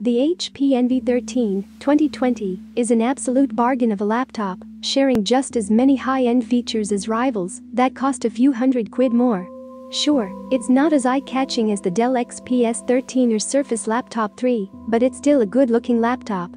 The HP NV13 2020 is an absolute bargain of a laptop, sharing just as many high-end features as rivals that cost a few £100 more. Sure, it's not as eye-catching as the Dell XPS 13 or Surface Laptop 3, but it's still a good-looking laptop.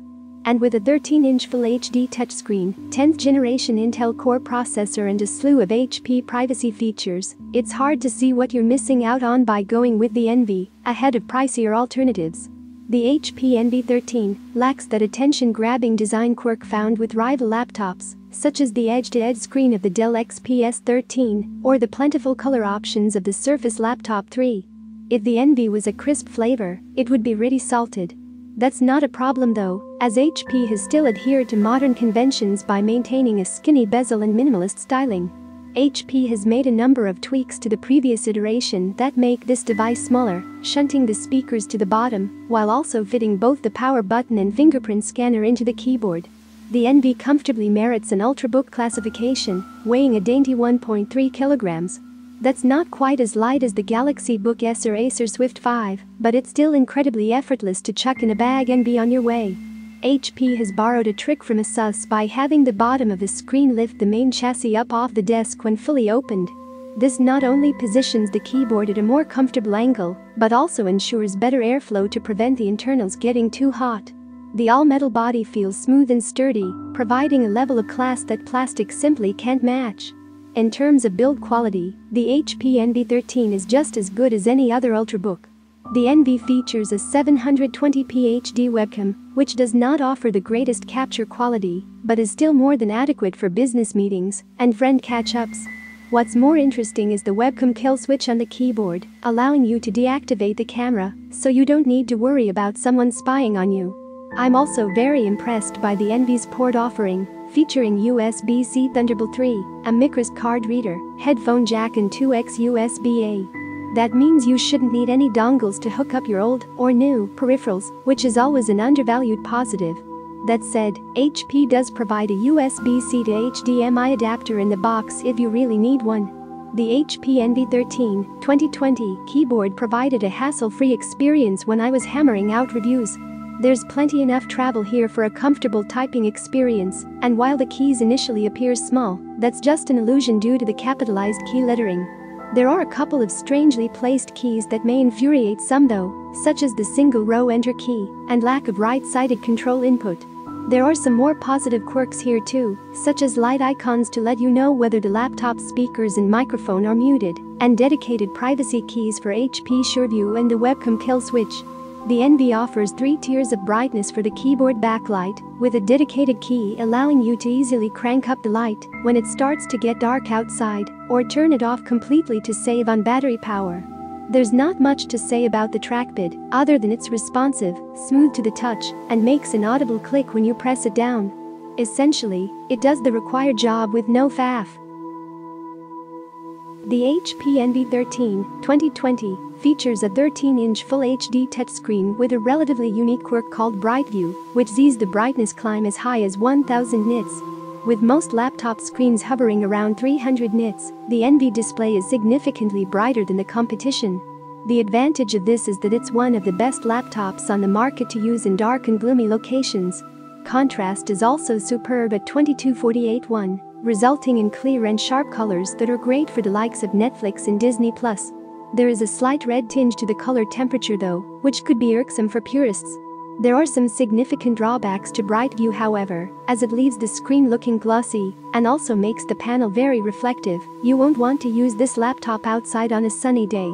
And with a 13-inch Full HD touchscreen, 10th generation Intel Core processor and a slew of HP privacy features, it's hard to see what you're missing out on by going with the NV ahead of pricier alternatives. The HP NV13 lacks that attention-grabbing design quirk found with rival laptops, such as the edge-to-edge screen of the Dell XPS 13 or the plentiful color options of the Surface Laptop 3. If the NV was a crisp flavor, it would be really salted. That's not a problem though, as HP has still adhered to modern conventions by maintaining a skinny bezel and minimalist styling. HP has made a number of tweaks to the previous iteration that make this device smaller, shunting the speakers to the bottom, while also fitting both the power button and fingerprint scanner into the keyboard. The NV comfortably merits an Ultrabook classification, weighing a dainty 1.3 kilograms. That's not quite as light as the Galaxy Book S or Acer Swift 5, but it's still incredibly effortless to chuck in a bag and be on your way. HP has borrowed a trick from Asus by having the bottom of the screen lift the main chassis up off the desk when fully opened. This not only positions the keyboard at a more comfortable angle, but also ensures better airflow to prevent the internals getting too hot. The all-metal body feels smooth and sturdy, providing a level of class that plastic simply can't match. In terms of build quality, the HP NV13 is just as good as any other Ultrabook. The NV features a 720p HD webcam, which does not offer the greatest capture quality, but is still more than adequate for business meetings and friend catch-ups. What's more interesting is the webcam kill switch on the keyboard, allowing you to deactivate the camera, so you don't need to worry about someone spying on you. I'm also very impressed by the NV's port offering, featuring USB-C Thunderbolt 3, a microSD card reader, headphone jack and 2x USB-A. That means you shouldn't need any dongles to hook up your old or new peripherals, which is always an undervalued positive. That said, HP does provide a USB-C to HDMI adapter in the box if you really need one. The HP NV13 2020 keyboard provided a hassle-free experience when I was hammering out reviews. There's plenty enough travel here for a comfortable typing experience, and while the keys initially appear small, that's just an illusion due to the capitalized key lettering. There are a couple of strangely placed keys that may infuriate some though, such as the single-row enter key and lack of right-sided control input. There are some more positive quirks here too, such as light icons to let you know whether the laptop speakers and microphone are muted, and dedicated privacy keys for HP SureView and the webcam kill switch. The NV offers 3 tiers of brightness for the keyboard backlight, with a dedicated key allowing you to easily crank up the light when it starts to get dark outside, or turn it off completely to save on battery power. There's not much to say about the trackpad, other than it's responsive, smooth to the touch, and makes an audible click when you press it down. Essentially, it does the required job with no faff. The HP NV13 2020 features a 13-inch Full HD touchscreen with a relatively unique quirk called Bright View, which sees the brightness climb as high as 1000 nits. With most laptop screens hovering around 300 nits, the NV display is significantly brighter than the competition. The advantage of this is that it's one of the best laptops on the market to use in dark and gloomy locations. Contrast is also superb at 2248:1, resulting in clear and sharp colors that are great for the likes of Netflix and Disney+. There is a slight red tinge to the color temperature though, which could be irksome for purists. There are some significant drawbacks to Bright View however, as it leaves the screen looking glossy and also makes the panel very reflective. You won't want to use this laptop outside on a sunny day.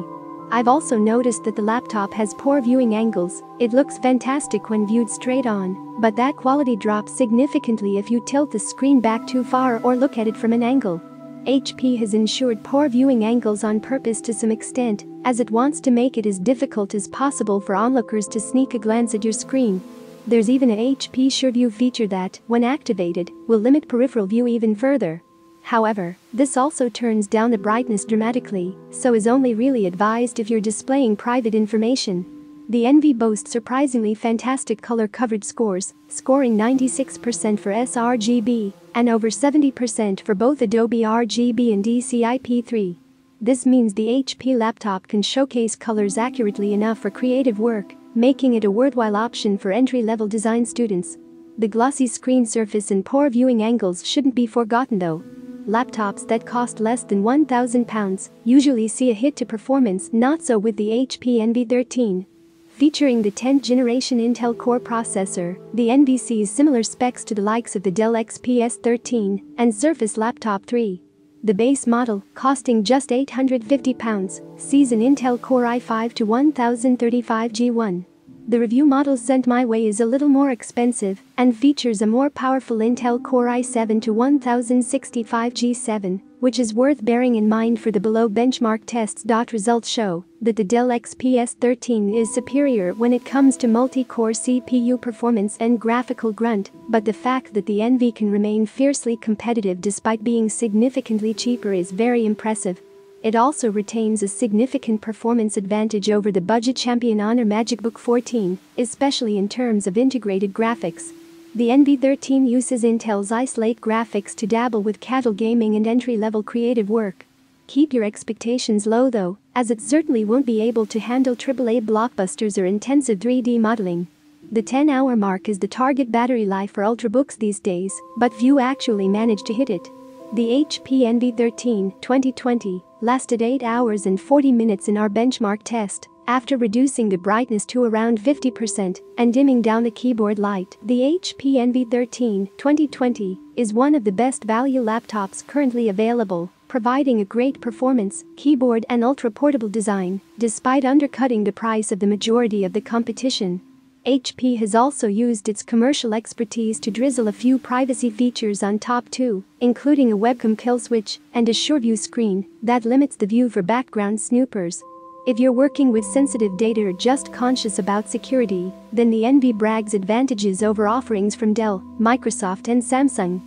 I've also noticed that the laptop has poor viewing angles. It looks fantastic when viewed straight on, but that quality drops significantly if you tilt the screen back too far or look at it from an angle. HP has ensured poor viewing angles on purpose to some extent, as it wants to make it as difficult as possible for onlookers to sneak a glance at your screen. There's even a HP SureView feature that, when activated, will limit peripheral view even further. However, this also turns down the brightness dramatically, so is only really advised if you're displaying private information. The NV boasts surprisingly fantastic color coverage scores, scoring 96% for sRGB and over 70% for both Adobe RGB and DCI-P3. This means the HP laptop can showcase colors accurately enough for creative work, making it a worthwhile option for entry-level design students. The glossy screen surface and poor viewing angles shouldn't be forgotten though. Laptops that cost less than £1,000 usually see a hit to performance, not so with the HP NV13. Featuring the 10th generation Intel Core processor, the NV sees similar specs to the likes of the Dell XPS 13 and Surface Laptop 3. The base model, costing just £850, sees an Intel Core i5-1035G1. The review model sent my way is a little more expensive and features a more powerful Intel Core i7-1065G7, which is worth bearing in mind for the below benchmark tests. Results show that the Dell XPS 13 is superior when it comes to multi-core CPU performance and graphical grunt, but the fact that the NV can remain fiercely competitive despite being significantly cheaper is very impressive. It also retains a significant performance advantage over the budget champion Honor MagicBook 14, especially in terms of integrated graphics. The NV13 uses Intel's Ice Lake graphics to dabble with casual gaming and entry-level creative work. Keep your expectations low though, as it certainly won't be able to handle AAA blockbusters or intensive 3D modeling. The 10-hour mark is the target battery life for ultrabooks these days, but few actually manage to hit it. The HP NV13 2020 lasted 8 hours and 40 minutes in our benchmark test, after reducing the brightness to around 50% and dimming down the keyboard light. The HP NV13 2020 is one of the best value laptops currently available, providing a great performance, keyboard and ultra-portable design, despite undercutting the price of the majority of the competition. HP has also used its commercial expertise to drizzle a few privacy features on top too, including a webcam kill switch and a SureView screen that limits the view for background snoopers. If you're working with sensitive data or just conscious about security, then the NV brags advantages over offerings from Dell, Microsoft and Samsung.